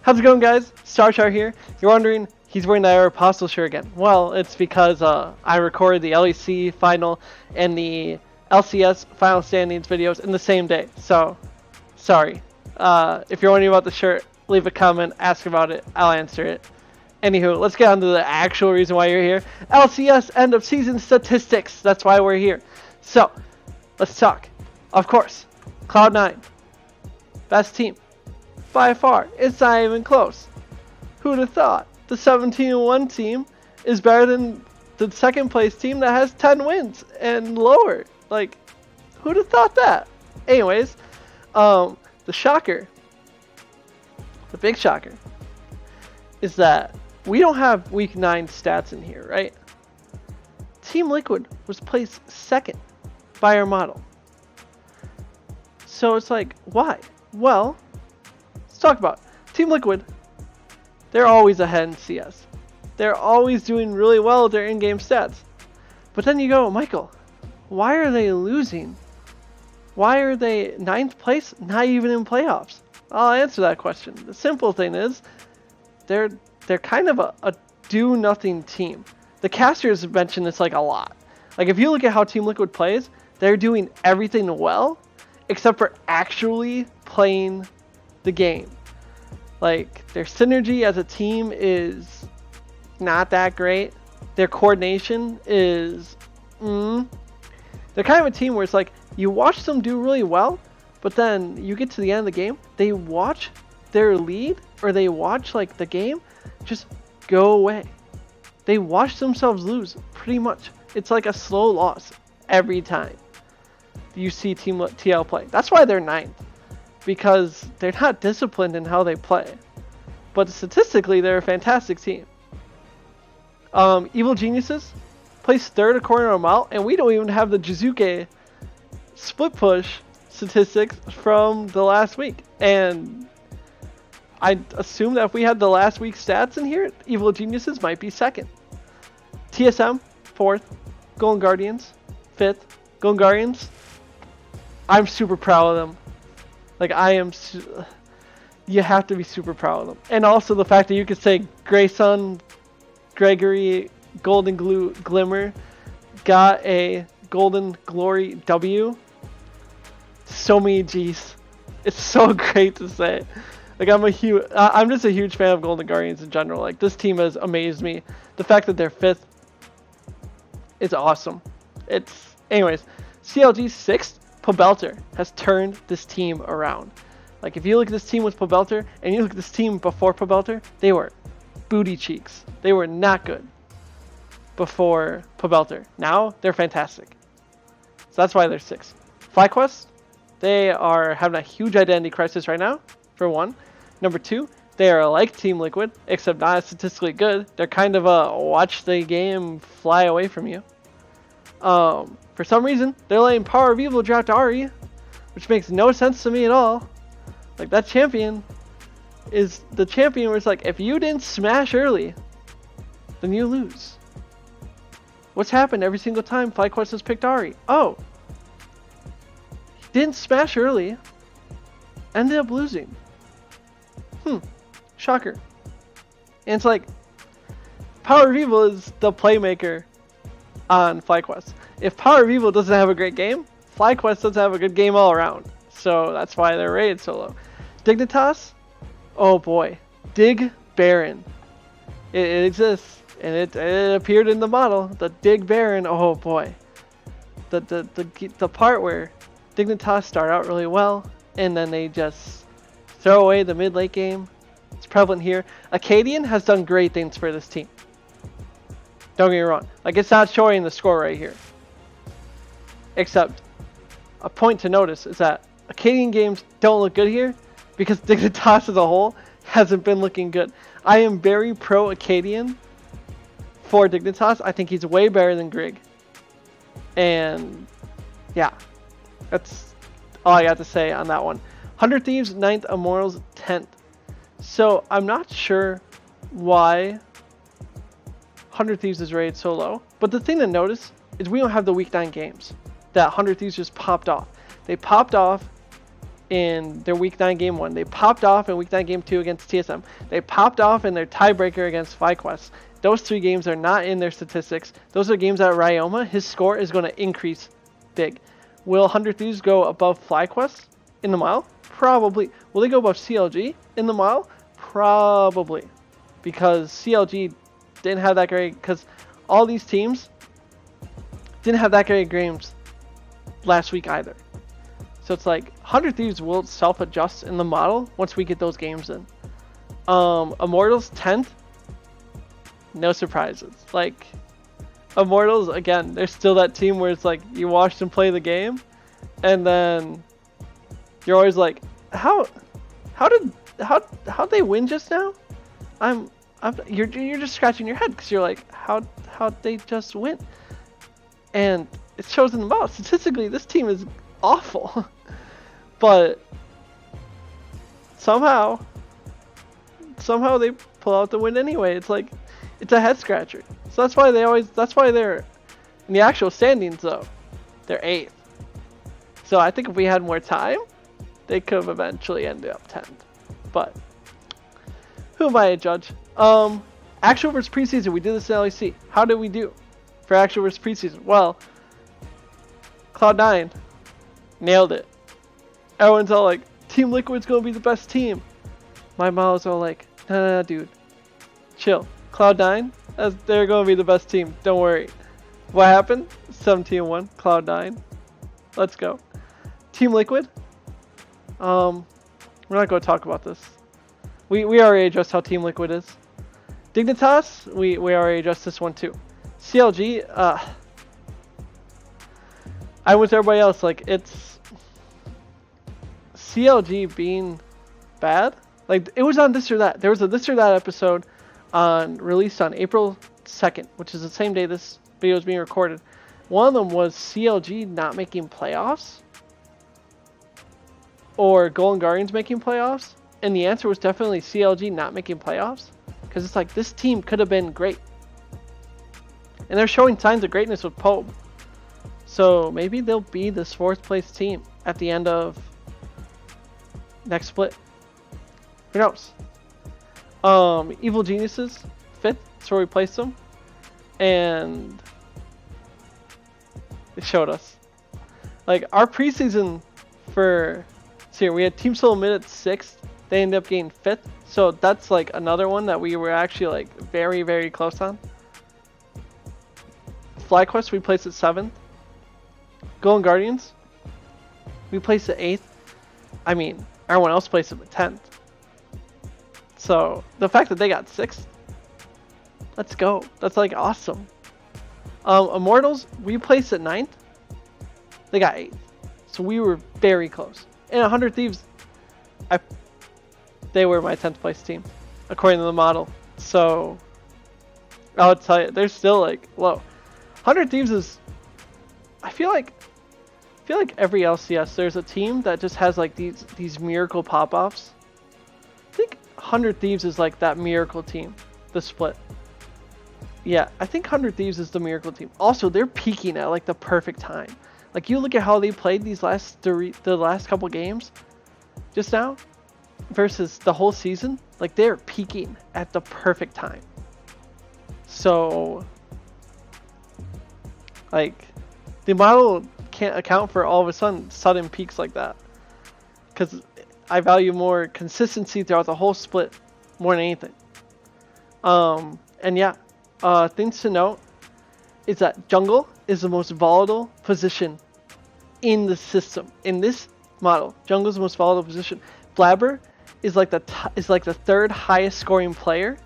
How's it going, guys? Starchar here. You're wondering, he's wearing the Aeropostale shirt again. Well, it's because I recorded the LEC final and the LCS final standings videos in the same day. So, sorry. If you're wondering about the shirt, leave a comment, ask about it, I'll answer it. Anywho, let's get on to the actual reason why you're here. LCS end of season statistics. That's why we're here. So, let's talk. Of course, Cloud9, best team. By far, it's not even close. Who'd have thought the 17-1 team is better than the second place team that has 10 wins and lower? Like, who'd have thought that? Anyways, the shocker, the big shocker, is that we don't have week 9 stats in here, right? Team Liquid was placed second by our model. So it's like, why? Well, let's talk about it. Team Liquid. They're always ahead in CS. They're always doing really well with their in-game stats. But then you go, Michael, why are they losing? Why are they 9th place, not even in playoffs? I'll answer that question. The simple thing is, they're kind of a do-nothing team. The casters have mentioned this like a lot. Like if you look at how Team Liquid plays, they're doing everything well, except for actually playing the game. Like their synergy as a team is not that great. Their coordination is they're kind of a team where it's like you watch them do really well, but then you get to the end of the game, they watch their lead or they watch like the game just go away. They watch themselves lose pretty much. It's like a slow loss every time you see Team TL play. That's why they're 9th. Because they're not disciplined in how they play. But statistically, they're a fantastic team. Evil Geniuses placed 3rd according to our model, and we don't even have the Jizuke split push statistics from the last week. And I assume that if we had the last week's stats in here, Evil Geniuses might be 2nd. TSM, 4th. Golden Guardians, 5th. Golden Guardians, I'm super proud of them. Like I am, you have to be super proud of them. And also the fact that you could say Grayson, Gregory, Golden Glimmer got a Golden Glory W. So many G's. It's so great to say. Like I'm just a huge fan of Golden Guardians in general. Like this team has amazed me. The fact that they're 5th is awesome. Anyways, CLG 6th. Pobelter has turned this team around. Like if you look at this team with Pobelter and you look at this team before Pobelter, they were booty cheeks. They were not good before Pobelter. Now they're fantastic. So that's why they're 6th. FlyQuest, they are having a huge identity crisis right now, for one. Number 2, they are like Team Liquid, except not as statistically good. They're kind of a watch the game fly away from you. For some reason, they're letting Power of Evil drop to Ari, which makes no sense to me at all. Like, that champion is the champion where it's like, if you didn't smash early, then you lose. What's happened every single time FlyQuest has picked Ari? Oh, he didn't smash early, ended up losing. Shocker. And it's like, Power of Evil is the playmaker on FlyQuest. If Power of Evil doesn't have a great game, FlyQuest doesn't have a good game all around. So that's why they're rated so low. Dignitas, oh boy, Dig Baron. It exists and it appeared in the model. The Dig Baron, oh boy. The part where Dignitas start out really well and then they just throw away the mid-late game. It's prevalent here. Acadian has done great things for this team. Don't get me wrong. Like it's not showing the score right here. Except, a point to notice is that Acadian games don't look good here because Dignitas as a whole hasn't been looking good. I am very pro Acadian for Dignitas. I think he's way better than Grig. And yeah, that's all I got to say on that one. 100 Thieves, 9th, Immortals, 10th. So I'm not sure why 100 Thieves is rated so low. But the thing to notice is we don't have the week 9 games that 100 Thieves just popped off. They popped off in their Week 9 Game 1. They popped off in Week 9 Game 2 against TSM. They popped off in their tiebreaker against FlyQuest. Those 3 games are not in their statistics. Those are games at Ryoma. His score is going to increase big. Will 100 Thieves go above FlyQuest in the mile? Probably. Will they go above CLG in the mile? Probably. Because CLG didn't have that great, because all these teams didn't have that great games last week either. So it's like 100 Thieves will self-adjust in the model once we get those games in. Immortals 10th, no surprises. Like Immortals, again, they're still that team where it's like you watch them play the game, and then you're always like, how they win just now? You're just scratching your head because you're like, how they just win? And it shows in the model. Statistically, this team is awful, but somehow they pull out the win anyway. It's like, it's a head scratcher. So that's why they're in the actual standings though. They're 8th. So I think if we had more time, they could have eventually ended up 10th. But who am I to judge? Actual versus preseason, we did this in LEC. How did we do for actual versus preseason? Well, Cloud9 nailed it. Everyone's all like, Team Liquid's gonna be the best team. My models are like, no, dude, chill. Cloud9, they're gonna be the best team. Don't worry. What happened? 17-1, Cloud9. Let's go. Team Liquid. We're not gonna talk about this. We already addressed how Team Liquid is. Dignitas, we already addressed this one too. CLG, I was everybody else, like, it's CLG being bad. Like, it was on This or That. There was a This or That episode released on April 2nd, which is the same day this video is being recorded. One of them was CLG not making playoffs, or Golden Guardians making playoffs, and the answer was definitely CLG not making playoffs, because it's like, this team could have been great, and they're showing signs of greatness with Pope. So maybe they'll be this 4th place team at the end of next split. Who knows? Evil Geniuses 5th, so we placed them, and they showed us. Like, our preseason for, so here we had Team Solo Mid at 6th. They ended up getting 5th, so that's like another one that we were actually like very, very close on. FlyQuest we placed at 7th. Golden Guardians, we placed at 8th. I mean, everyone else placed them at 10th. So the fact that they got 6th, let's go. That's like awesome. Immortals, we placed at 9th. They got 8th. So we were very close. And 100 Thieves, they were my 10th place team, according to the model. So I'll tell you, they're still like low. 100 Thieves is, I feel like every LCS there's a team that just has like these miracle pop-offs. I think 100 Thieves is like that miracle team, the split. Yeah, I think 100 Thieves is the miracle team. Also, they're peaking at like the perfect time. Like, you look at how they played the last couple games just now versus the whole season, like, they're peaking at the perfect time. So, like, the model can't account for all of a sudden peaks like that, because I value more consistency throughout the whole split more than anything. And yeah, things to note is that jungle is the most volatile position in the system. In this model, jungle is the most volatile position. Blabber is like the 3rd highest scoring player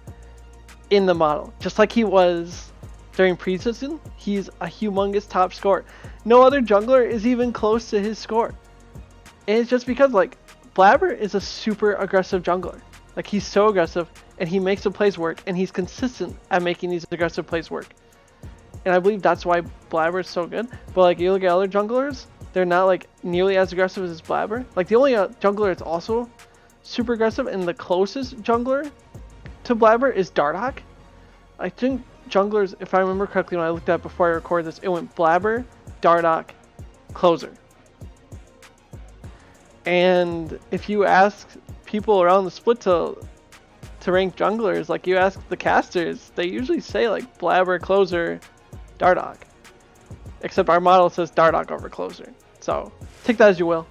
in the model, just like he was during preseason. He's a humongous top scorer. No other jungler is even close to his score, and it's just because, like, Blabber is a super aggressive jungler. Like, he's so aggressive, and he makes the plays work, and he's consistent at making these aggressive plays work. And I believe that's why Blabber is so good. But, like, you look at other junglers, they're not, like, nearly as aggressive as Blabber. Like, the only jungler that's also super aggressive, and the closest jungler to Blabber is Dardoch. I think junglers, if I remember correctly when I looked at it before I recorded this, it went Blabber, Dardoch, Closer. And if you ask people around the split to rank junglers, like you ask the casters, they usually say like Blabber, Closer, Dardoch. Except our model says Dardoch over Closer. So take that as you will.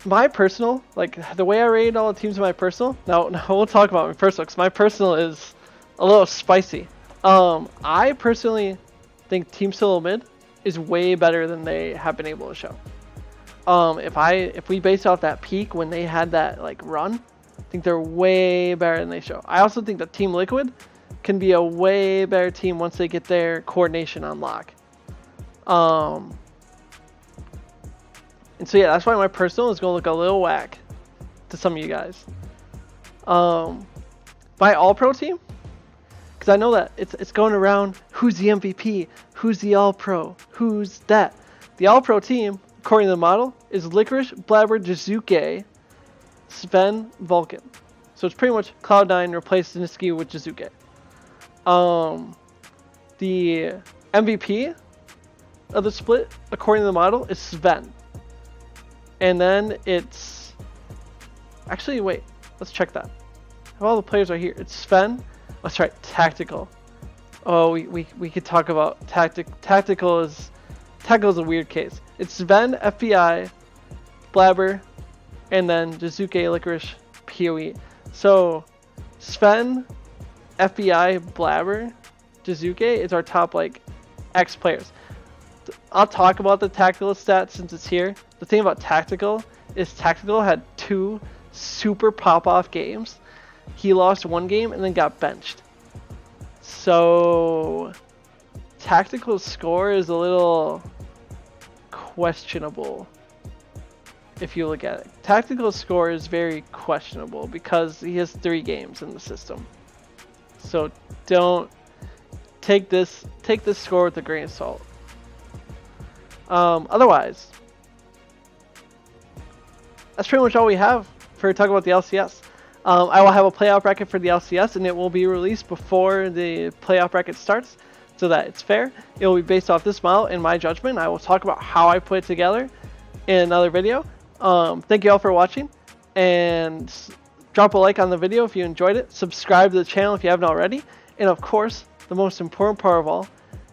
My personal, like the way I rated all the teams in my personal, now we'll talk about my personal because my personal is a little spicy. I personally think Team Solo Mid is way better than they have been able to show. If we base off that peak when they had that like run, I think they're way better than they show. I also think that Team Liquid can be a way better team once they get their coordination on lock. And so yeah, that's why my personal is going to look a little whack to some of you guys. My All-Pro team, because I know that it's going around, who's the MVP, who's the All-Pro, who's that. The All-Pro team, according to the model, is Licorice, Blabber, Jizuke, Sven, Vulcan. So it's pretty much Cloud9 replaced Niski with Jizuke. The MVP of the split, according to the model, is Sven. And then it's... Actually, wait. Let's check that. All the players are here. It's Sven. That's right. Tactical. Oh, we could talk about Tactical is a weird case. It's Sven, FBI, Blabber, and then Jizuke, Licorice, PoE. So Sven, FBI, Blabber, Jizuke is our top like X players. I'll talk about the Tactical stats since it's here. The thing about Tactical is Tactical had 2 super pop-off games. He lost 1 game and then got benched. So Tactical's score is a little questionable if you look at it. Tactical's score is very questionable because he has 3 games in the system. So don't take this score with a grain of salt. Otherwise, that's pretty much all we have for talking about the LCS. I will have a playoff bracket for the LCS, and it will be released before the playoff bracket starts, so that it's fair. It will be based off this model and my judgment. I will talk about how I put it together in another video. Thank you all for watching, and drop a like on the video if you enjoyed it. Subscribe to the channel if you haven't already, and of course, the most important part of all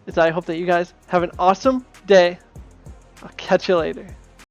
is that I hope that you guys have an awesome day. I'll catch you later.